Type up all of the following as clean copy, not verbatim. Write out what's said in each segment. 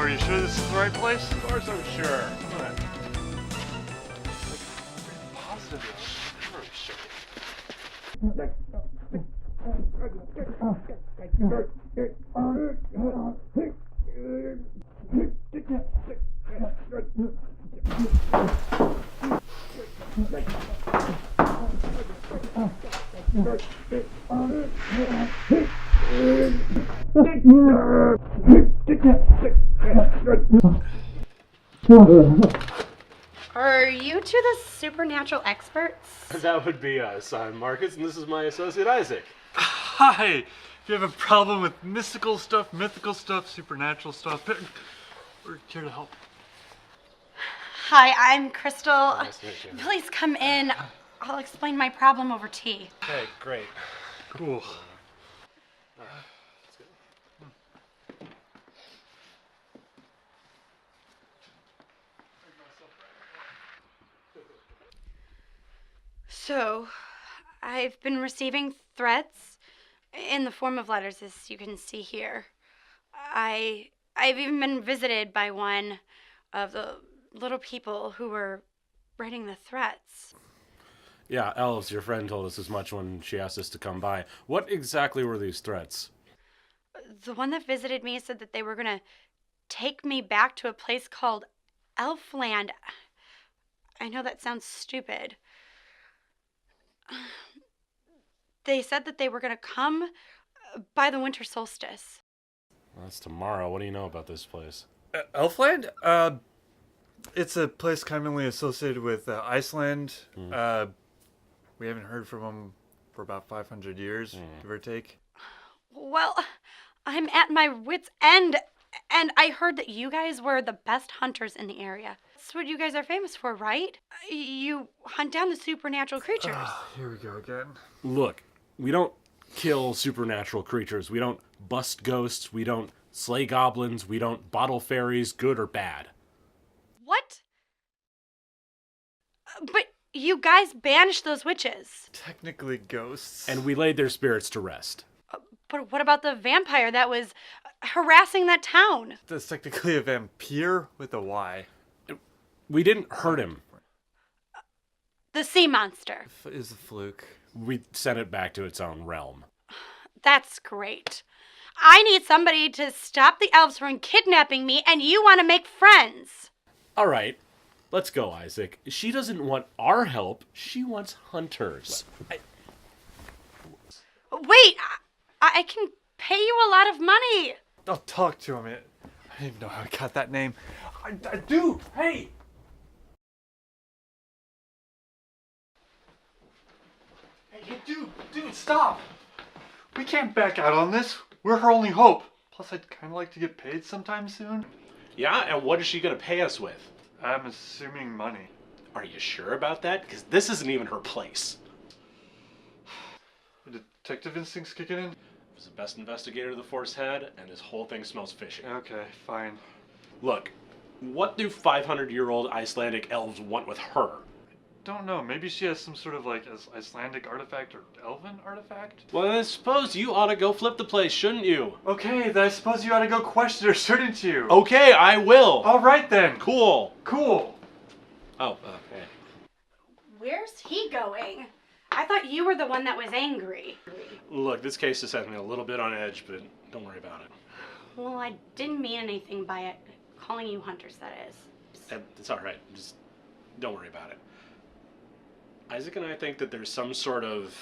are you sure this is the right place? Of course I'm sure. Come on. Positive. I'm really sure. Are you two the supernatural experts? That would be us. I'm Marcus, and this is my associate Isaac. Hi! If you have a problem with mystical stuff, mythical stuff, supernatural stuff, we're here to help. Hi, I'm Crystal. Nice to meet you. Please come in. I'll explain my problem over tea. Okay, great. Cool. So, I've been receiving threats in the form of letters, as you can see here. I've even been visited by one of the little people who were writing the threats. Yeah, elves, your friend told us as much when she asked us to come by. What exactly were these threats? The one that visited me said that they were going to take me back to a place called Elfland. I know that sounds stupid. They said that they were going to come by the winter solstice. Well, that's tomorrow. What do you know about this place? Elfland? It's a place commonly associated with Iceland. We haven't heard from them for about 500 years, give or take. Well, I'm at my wit's end, and I heard that you guys were the best hunters in the area. That's what you guys are famous for, right? You hunt down the supernatural creatures. Here we go again. Look, we don't kill supernatural creatures. We don't bust ghosts. We don't slay goblins. We don't bottle fairies, good or bad. What? But you guys banished those witches. Technically ghosts. And we laid their spirits to rest. But what about the vampire that was harassing that town? That's technically a vampire with a Y. We didn't hurt him. The sea monster. Is a fluke. We sent it back to its own realm. That's great. I need somebody to stop the elves from kidnapping me, and you want to make friends. All right, let's go, Isaac. She doesn't want our help. She wants hunters. Wait, I can pay you a lot of money. I'll talk to him. I didn't even know how I got that name. I do. Hey. Hey, dude, stop. We can't back out on this. We're her only hope. Plus, I'd kind of like to get paid sometime soon. Yeah, and what is she going to pay us with? I'm assuming money. Are you sure about that? Because this isn't even her place. The detective instinct's kicking in? He's the best investigator the force had, and this whole thing smells fishy. Okay, fine. Look, what do 500-year-old Icelandic elves want with her? Don't know. Maybe she has some sort of like Icelandic artifact or elven artifact? Well, I suppose you ought to go flip the place, shouldn't you? Okay, then I suppose you ought to go question her, shouldn't you? Okay, I will. Alright then. Cool. Cool. Oh, okay. Where's he going? I thought you were the one that was angry. Look, this case has had me a little bit on edge, but don't worry about it. Well, I didn't mean anything by it. Calling you hunters, that is. It's all right. Just don't worry about it. Isaac and I think that there's some sort of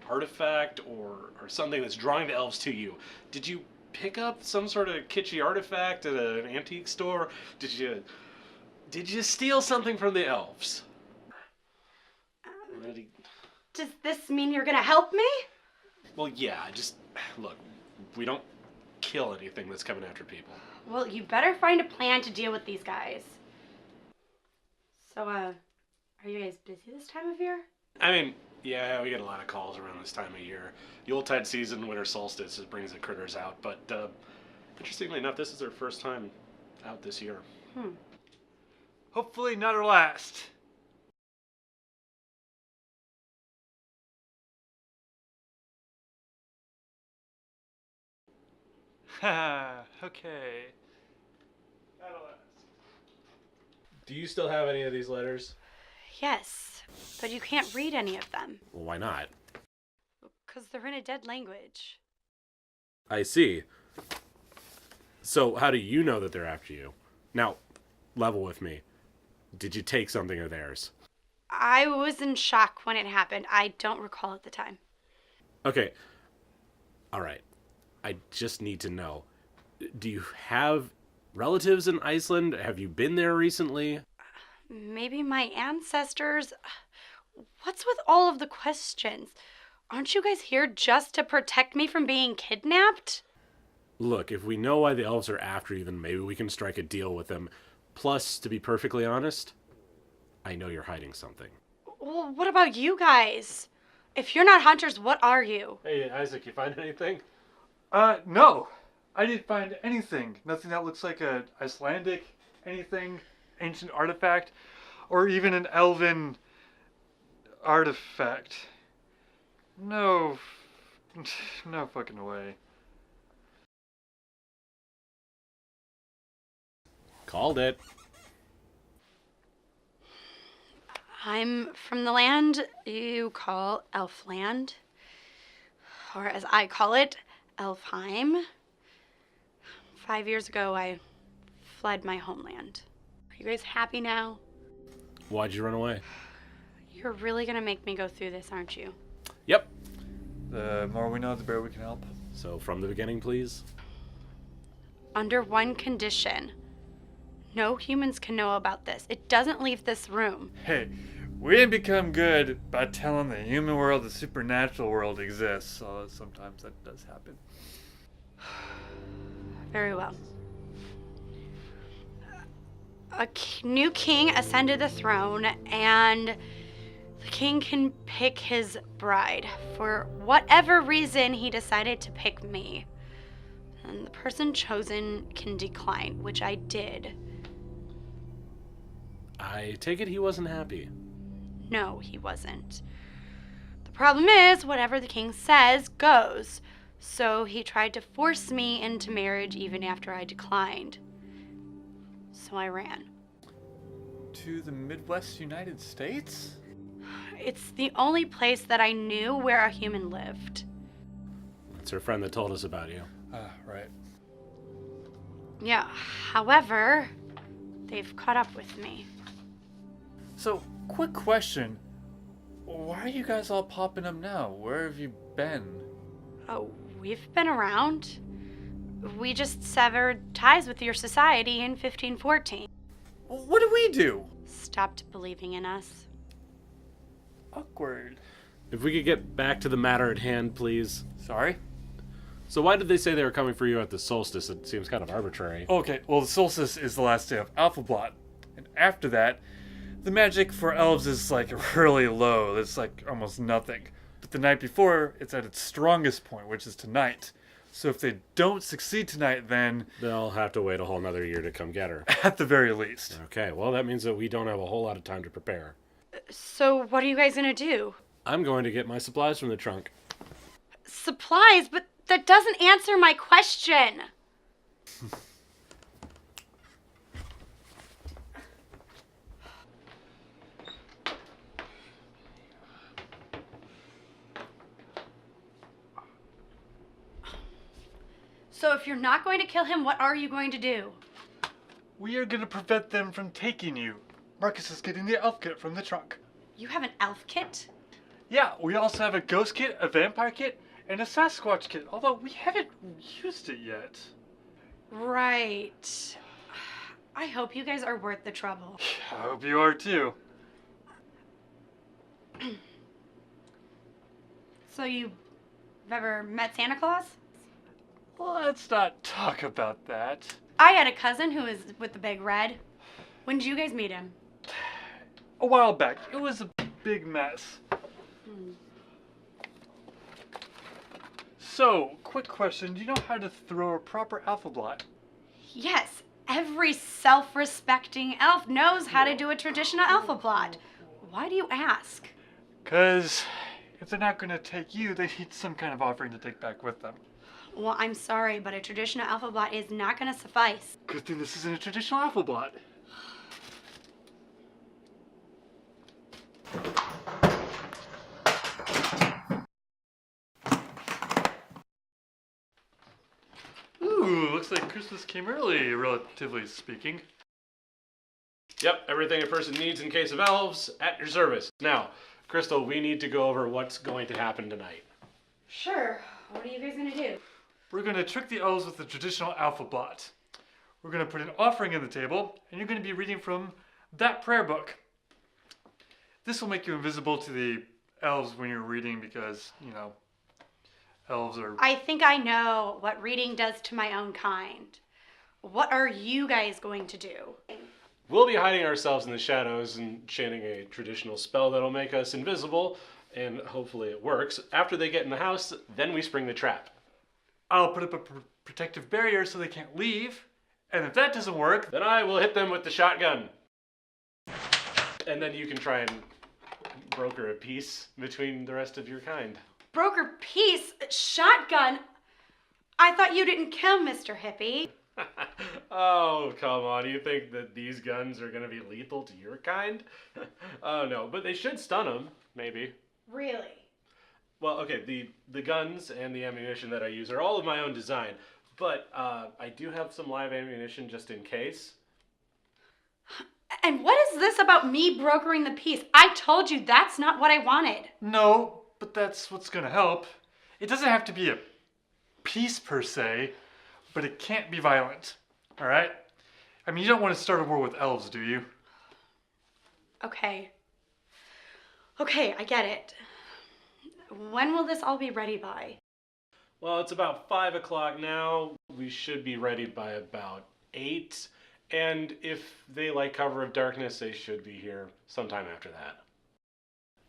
artifact or something that's drawing the elves to you. Did you pick up some sort of kitschy artifact at an antique store? Did you steal something from the elves? Does this mean you're gonna help me? Well, yeah, just look, we don't kill anything that's coming after people. Well, you better find a plan to deal with these guys. So, are you guys busy this time of year? I mean, yeah, we get a lot of calls around this time of year. Yuletide season, winter solstice, it brings the critters out. But interestingly enough, this is their first time out this year. Hopefully not our last. Haha, okay. Do you still have any of these letters? Yes, but you can't read any of them. Well, why not? Because they're in a dead language. I see. So how do you know that they're after you? Now, level with me. Did you take something of theirs? I was in shock when it happened. I don't recall at the time. Okay. All right. I just need to know. Do you have relatives in Iceland? Have you been there recently? Maybe my ancestors. What's with all of the questions? Aren't you guys here just to protect me from being kidnapped? Look, if we know why the elves are after you, then maybe we can strike a deal with them. Plus, to be perfectly honest, I know you're hiding something. Well, what about you guys? If you're not hunters, what are you? Hey, Isaac, you find anything? No. I didn't find anything. Nothing that looks like a Icelandic anything, ancient artifact, or even an elven artifact. No fucking way. Called it. I'm from the land you call Elfland, or as I call it, Alfhiem. 5 years ago, I fled my homeland. Are you guys happy now? Why'd you run away? You're really gonna make me go through this, aren't you? Yep. The more we know, the better we can help. So from the beginning, please. Under one condition. No humans can know about this. It doesn't leave this room. Hey, we didn't become good by telling the human world the supernatural world exists, so sometimes that does happen. Very well. A new king ascended the throne, and the king can pick his bride. For whatever reason, he decided to pick me. And the person chosen can decline, which I did. I take it he wasn't happy. No, he wasn't. The problem is, whatever the king says goes. So he tried to force me into marriage even after I declined. So I ran. To the Midwest United States? It's the only place that I knew where a human lived. It's her friend that told us about you. Right. Yeah, however, they've caught up with me. So, quick question. Why are you guys all popping up now? Where have you been? Oh, we've been around. We just severed ties with your society in 1514. What did we do? Stopped believing in us. Awkward. If we could get back to the matter at hand, please. Sorry? So why did they say they were coming for you at the solstice? It seems kind of arbitrary. Okay, well, the solstice is the last day of Alphabot. And after that, the magic for elves is like really low. It's like almost nothing. But the night before, it's at its strongest point, which is tonight. So if they don't succeed tonight, then They'll have to wait a whole nother year to come get her. at the very least. Okay, well, that means that we don't have a whole lot of time to prepare. So what are you guys gonna do? I'm going to get my supplies from the trunk. Supplies? But that doesn't answer my question. So if you're not going to kill him, what are you going to do? We are going to prevent them from taking you. Marcus is getting the elf kit from the trunk. You have an elf kit? Yeah, we also have a ghost kit, a vampire kit, and a Sasquatch kit, although we haven't used it yet. Right. I hope you guys are worth the trouble. I hope you are too. So you've ever met Santa Claus? Let's not talk about that. I had a cousin who was with the big red. When did you guys meet him? A while back, it was a big mess. So, quick question, do you know how to throw a proper alphabet? Yes, every self-respecting elf knows how to do a traditional alphabet. Why do you ask? 'Cause if they're not going to take you, they need some kind of offering to take back with them. Well, I'm sorry, but a traditional alphabet is not going to suffice. Good thing this isn't a traditional alphabet. looks like Christmas came early, relatively speaking. Yep, everything a person needs in case of elves, at your service. Now, Crystal, we need to go over what's going to happen tonight. Sure. What are you guys gonna do? We're going to trick the elves with the traditional alphabet. We're going to put an offering in the table, and you're going to be reading from that prayer book. This will make you invisible to the elves when you're reading because, you know, elves are... I think I know what reading does to my own kind. What are you guys going to do? We'll be hiding ourselves in the shadows and chanting a traditional spell that'll make us invisible, and hopefully it works. After they get in the house, then we spring the trap. I'll put up a protective barrier so they can't leave. And if that doesn't work, Then I will hit them with the shotgun. And then you can try and broker a peace between the rest of your kind. Broker peace? Shotgun? I thought you didn't kill Mr. Hippie. Oh, come on. You think that these guns are going to be lethal to your kind? Oh, no. But they should stun them, maybe. Really? Well, okay, the guns and the ammunition that I use are all of my own design. But I do have some live ammunition just in case. And what is this about me brokering the peace? I told you that's not what I wanted. no, but that's what's going to help. It doesn't have to be a peace per se, but it can't be violent. All right? I mean, you don't want to start a war with elves, do you? Okay. Okay, I get it. When will this all be ready by? Well, it's about 5 o'clock now. We should be ready by about 8. And if they like cover of darkness, they should be here sometime after that.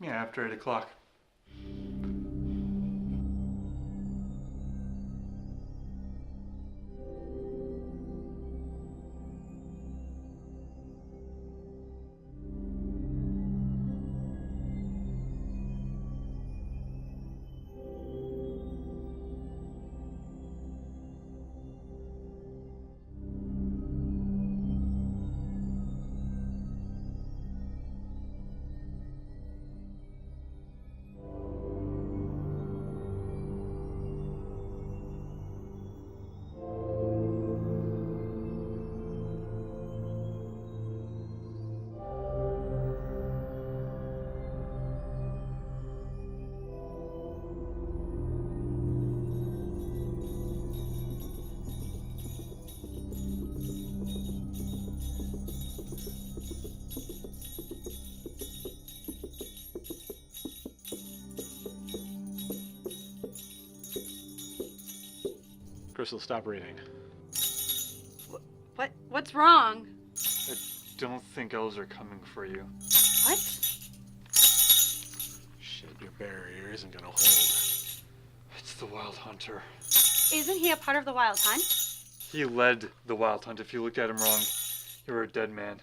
Yeah, after 8 o'clock. Crystal, stop reading. What's wrong? I don't think elves are coming for you. What? Shit, your barrier isn't gonna hold. It's the Wild Hunter. Isn't he a part of the Wild Hunt? He led the Wild Hunt. If you looked at him wrong, you're a dead man.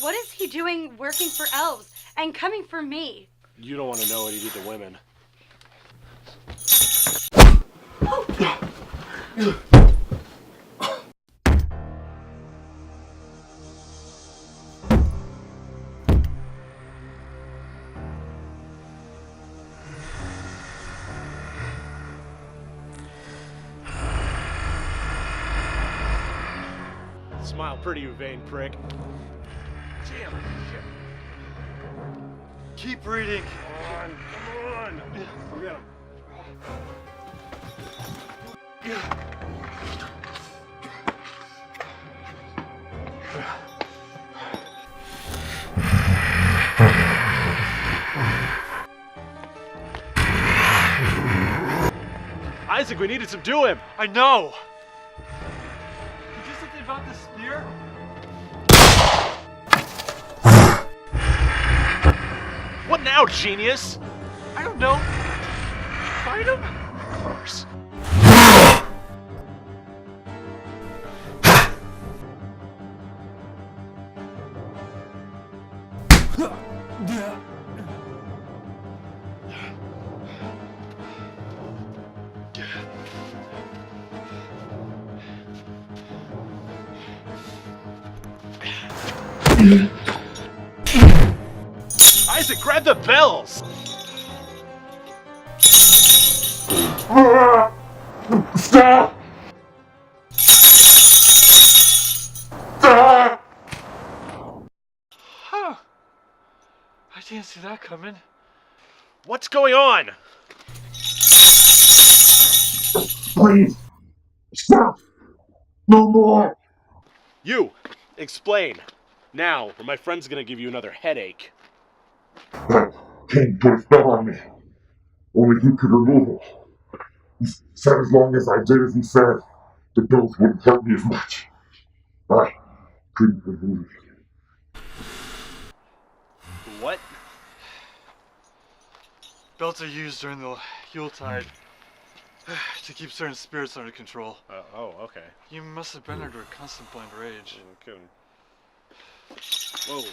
What is he doing working for elves and coming for me? You don't want to know what he did to women. Smile pretty, you vain prick. Damn shit. Keep reading. Come on. Go get him. Isaac, we need to subdue him. I know. Did you do something about the spear? What now, genius? I don't know. Fight him? Of course. Isaac, grab the bells! Stop! didn't see that coming. What's going on? Please, stop! No more! You, explain. Now, or my friend's gonna give you another headache. That king put a spell on me. Only he could remove it. He said as long as I did as he said, the ghost wouldn't hurt me as much. I couldn't remove it. What? Belts are used during the Yuletide to keep certain spirits under control. Okay. You must have been under a constant blind rage. Okay. Whoa.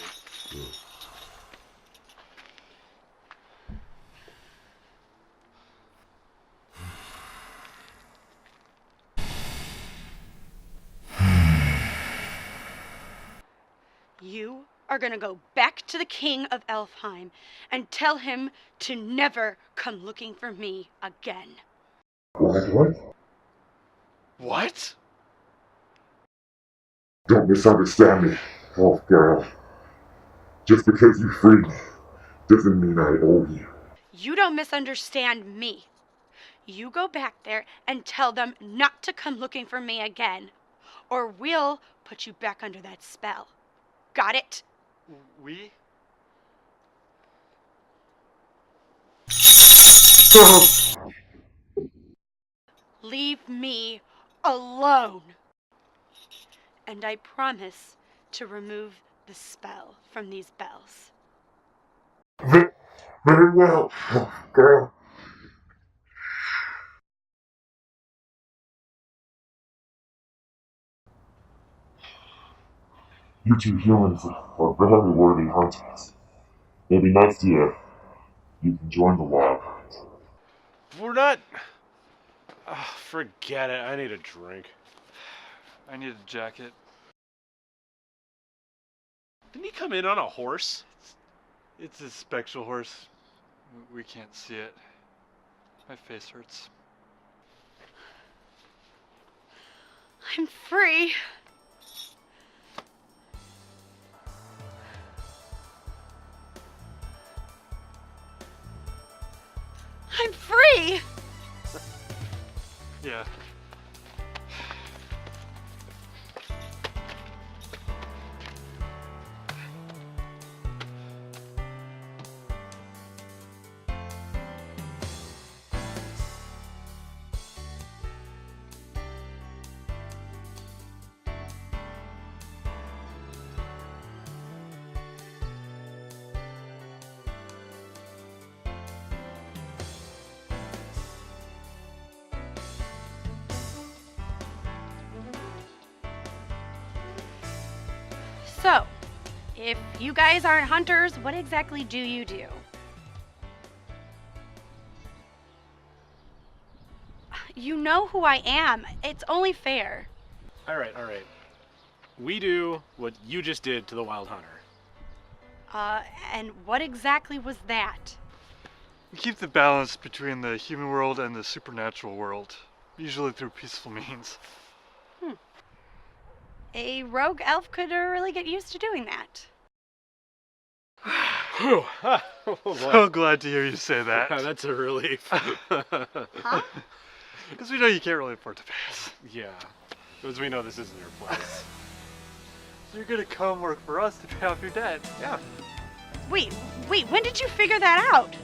You are gonna go back to the king of Alfhiem and tell him to never come looking for me again. What? What? Don't misunderstand me, elf girl. Just because you freed me doesn't mean I owe you. You don't misunderstand me. You go back there and tell them not to come looking for me again, or we'll put you back under that spell. Got it? We? Leave me alone. And I promise to remove the spell from these bells. Very well, elf girl. You two humans are very worthy hunters. Maybe next year, you can join the wild hunt. We're not... forget it. I need a drink. I need a jacket. Didn't he come in on a horse? It's a spectral horse. We can't see it. My face hurts. I'm free. I'm free! Yeah. So, if you guys aren't hunters, what exactly do you do? You know who I am. It's only fair. All right. We do what you just did to the Wild Hunter. And what exactly was that? We keep the balance between the human world and the supernatural world, usually through peaceful means. A rogue elf could really get used to doing that. Whew. So glad to hear you say that. That's a relief. Huh? Because we know you can't really afford to pay us. Yeah. Because we know this isn't your place. So you're gonna come work for us to pay off your debt. Yeah. Wait, when did you figure that out?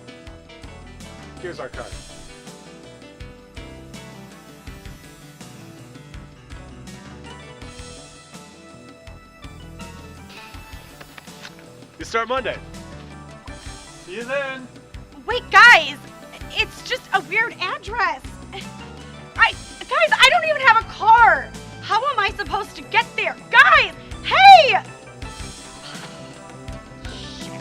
Here's our cut. You start Monday. See you then. Wait, guys! It's just a weird address. Guys, I don't even have a car. How am I supposed to get there? Guys! Hey! Shit.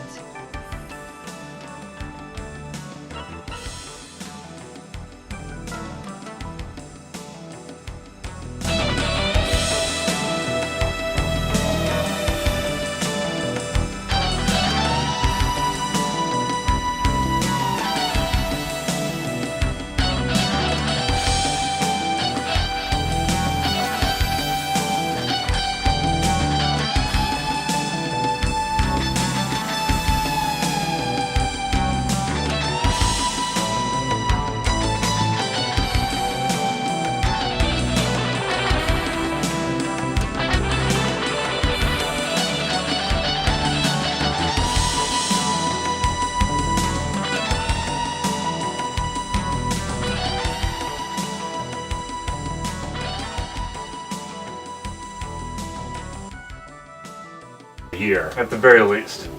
here. At the very least.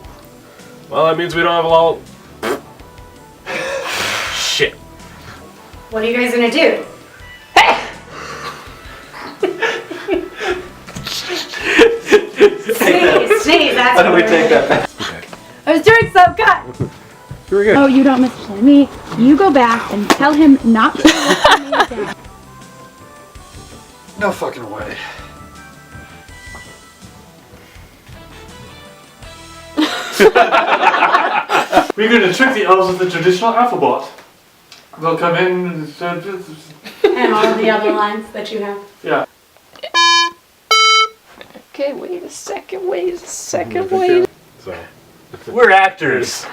Well, that means we don't have a lot. Shit. What are you guys gonna do? Sneeze, that's How do we take that? I was doing some cut. Very good. Oh, you don't miss me. You go back and tell him not to listen to me again. No fucking way. We're gonna trick the elves with the traditional alphabet. They'll come in And all of the other lines that you have. yeah. Okay, wait a second, So, We're actors.